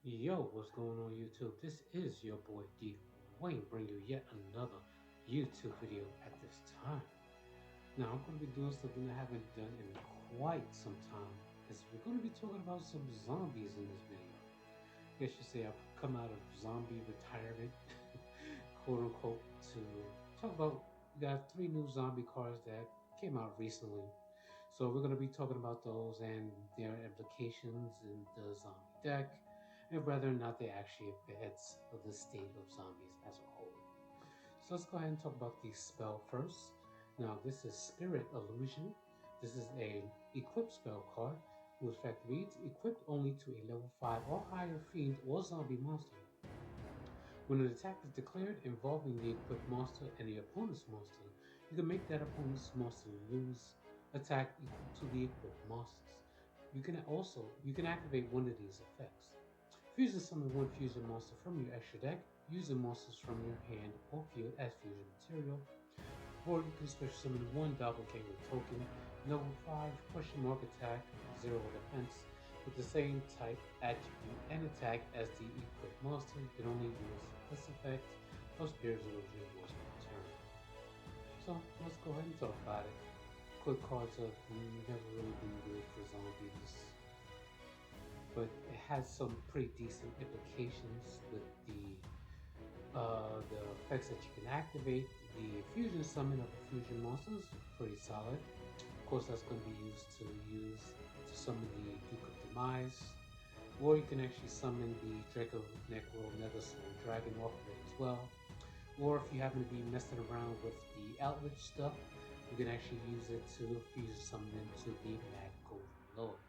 Yo, what's going on YouTube? This is your boy D Wayne bringing you yet another YouTube video at this time. Now I'm going to be doing something I haven't done in quite some time, because we're going to be talking about some zombies in this video. I guess you say I've come out of zombie retirement, quote unquote, to talk about. We got three new zombie cards that came out recently. So we're going to be talking about those and their implications in the zombie deck, and whether or not they actually affects the state of zombies as a whole. So let's go ahead and talk about the spell first. Now this is Spirit Illusion. This is a equipped spell card whose effect reads: equipped only to a level 5 or higher fiend or zombie monster. When an attack is declared involving the equipped monster and the opponent's monster, you can make that opponent's monster lose attack equal to the equipped monster's. You can activate one of these effects. Fusion summon one fusion monster from your extra deck, using monsters from your hand or field as fusion material, or you can special summon one doppelganger token, level 5 question mark attack, 0 defense, with the same type, attribute, and attack as the equipped monster. You can only use this effect of Spirit's Illusion once per turn. So let's go ahead and talk about it. Quick cards have never really been good for zombies, but it has some pretty decent implications with the effects that you can activate. The fusion summon of the fusion monsters pretty solid. Of course, that's going to be used to summon the Duke of Demise, or you can actually summon the Draco Necro Nether Soul Dragon off of it as well. Or if you happen to be messing around with the Outward stuff, you can actually use it to fusion summon into the Mad Golden Lord.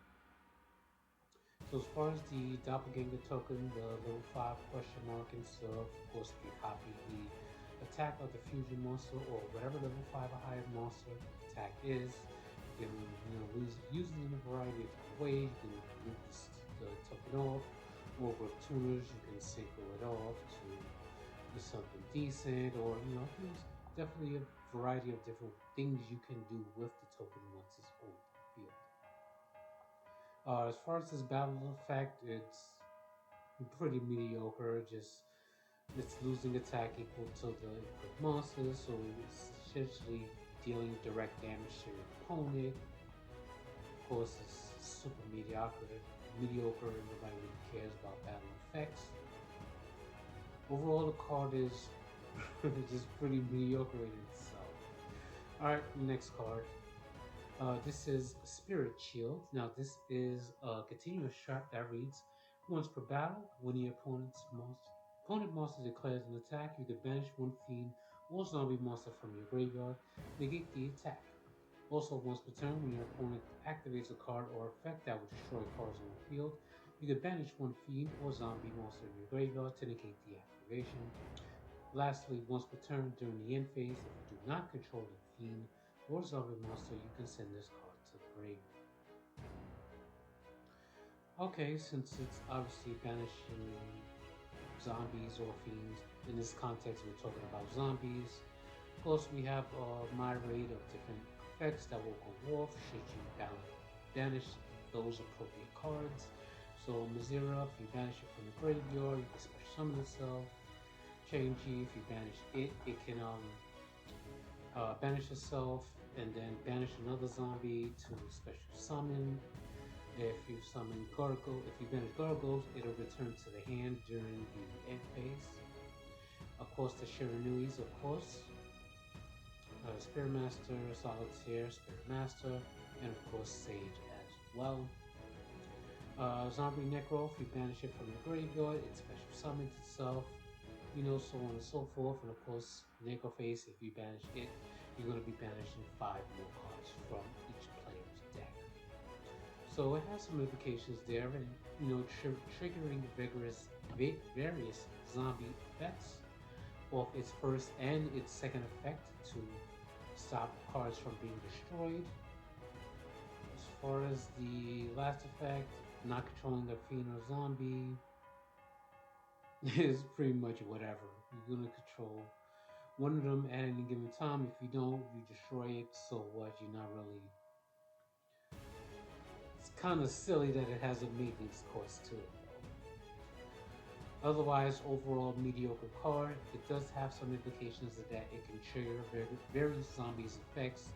So as far as the doppelganger token, the level 5 question mark and stuff, of course if you copy the attack of the fusion monster or whatever level 5 or higher monster attack is, you can use it in a variety of different ways. You can move the token off, or with tuners you can synchro it off to do something decent, or there's definitely a variety of different things you can do with the token once it's on the field. As far as this battle effect, it's pretty mediocre. Just it's losing attack equal to the equipped monster, so it's essentially dealing direct damage to your opponent. Of course, it's super mediocre. Mediocre, and nobody really cares about battle effects. Overall, the card is just pretty mediocre in itself. All right, next card. This is Spirit Shield. Now, this is a continuous shot that reads: once per battle, when the opponent monster declares an attack, you can banish one fiend or zombie monster from your graveyard, negate the attack. Also, once per turn, when your opponent activates a card or effect that will destroy cards on the field, you can banish one fiend or zombie monster in your graveyard to negate the activation. Lastly, once per turn during the end phase, if you do not control the fiend or zombie monster, you can send this card to the graveyard. Okay, since it's obviously banishing zombies or fiends, in this context we're talking about zombies. Of course, we have a myriad of different effects that will go off should you banish those appropriate cards. So Mazira, if you banish it from the graveyard, you can special summon itself. Chain G, if you banish it, it can banish itself and then banish another zombie to special summon. If you banish gargoyles, it'll return to the hand during the end phase. Of course, the Shiranuis, of course, Spirit Master, Solitaire, Spirit Master, and of course Sage as well. Zombie Necro, if you banish it from the graveyard, it special summons itself, so on and so forth. And of course, Necroface, if you banish it, you're going to be banishing 5 more cards from each player's deck. So it has some implications there, and triggering various zombie effects off its first and its second effect to stop cards from being destroyed. As far as the last effect, not controlling the fiend or zombie, is pretty much whatever. You're gonna control one of them at any given time. If you don't, you destroy it. So what? You're not really. It's kind of silly that it has a maintenance cost to it, though. Otherwise, overall mediocre card. It does have some implications that it can trigger various zombies effects.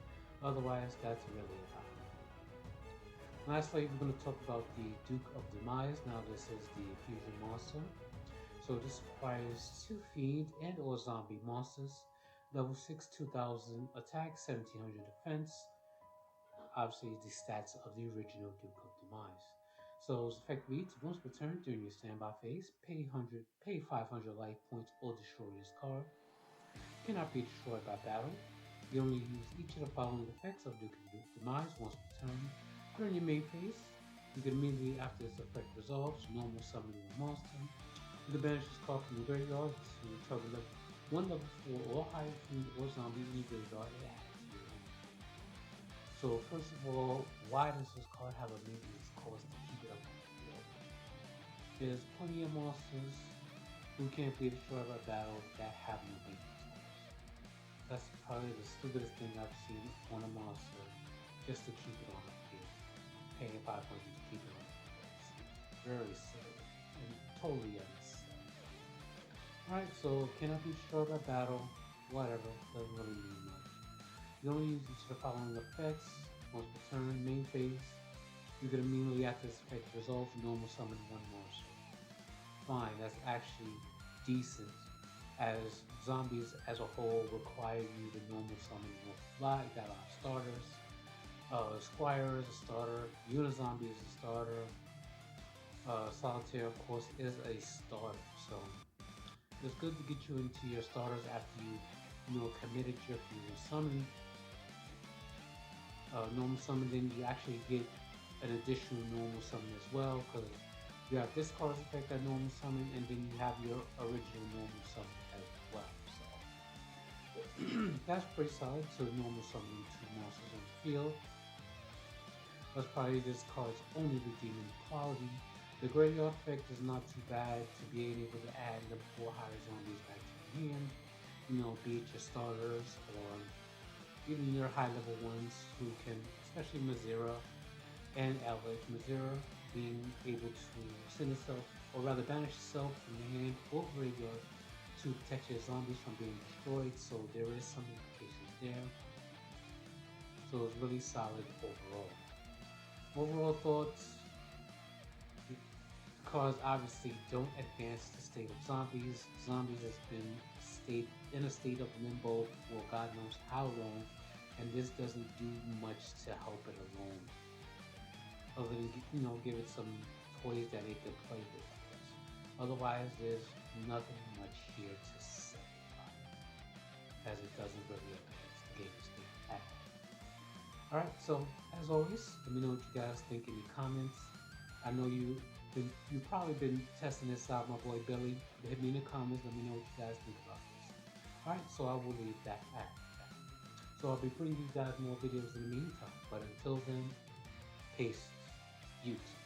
Otherwise, that's really about it. Lastly, we're going to talk about the Duke of Demise. Now, this is the fusion monster. So this requires 2 fiend and or zombie monsters. Level 6, 2000 attack, 1700 defense. Obviously, the stats of the original Duke of Demise. So its effect reads: once per turn during your standby phase, pay 500 life points or destroy this card. Cannot be destroyed by battle. You only use each of the following effects of Duke of Demise once per turn. During your main phase, you can immediately after this effect resolves, normal summon a monster. You can banish this card from the graveyard to target one level 4 or higher fiend or zombie in your graveyard it has. So first of all, why does this card have a maintenance cost to keep it up on the field? There's plenty of monsters who can't be destroyed by battle that have no maintenance cost. That's probably the stupidest thing I've seen on a monster just to keep it on the field. Paying 500 to keep it on the field. It's very silly and totally unnecessary. Alright, so cannot be destroyed by battle, whatever, doesn't really mean much. You only use each of the following effects once per turn. Main phase, you can immediately after this effect resolve normal summon one monster. Fine, that's actually decent, as zombies as a whole require you to normal summon more fly. You got a lot of starters. Squire is a starter. Unizombie is a starter. Solitaire, of course, is a starter. So it's good to get you into your starters after you committed your fusion summon. Normal summon, then you actually get an additional normal summon as well, because you have this card's effect at normal summon, and then you have your original normal summon as well. So that's pretty solid. So normal summoning 2 monsters on the field. That's probably this card's only redeeming quality. The graveyard effect is not too bad to be able to add the 4 higher zombies back to your hand. Be it your starters or even your high level ones who can, especially Mazera and Elvish. Mazera being able to send itself, or rather banish itself from the hand or graveyard to protect your zombies from being destroyed, so there is some implications there. So it's really solid overall. Overall thoughts, the cards obviously don't advance the state of zombies. Zombies has been in a state of limbo for God knows how long, and this doesn't do much to help it alone, other than give it some toys that it could play with, I guess. Otherwise, there's nothing much here to say about it, as it doesn't really advance the game state at all. Alright, so as always, let me know what you guys think in the comments. I know you've probably been testing this out, my boy Billy. Hit me in the comments, let me know what you guys think about this. Alright, so I will leave that at that. So I'll be bringing you guys more videos in the meantime. But until then, peace. YouTube.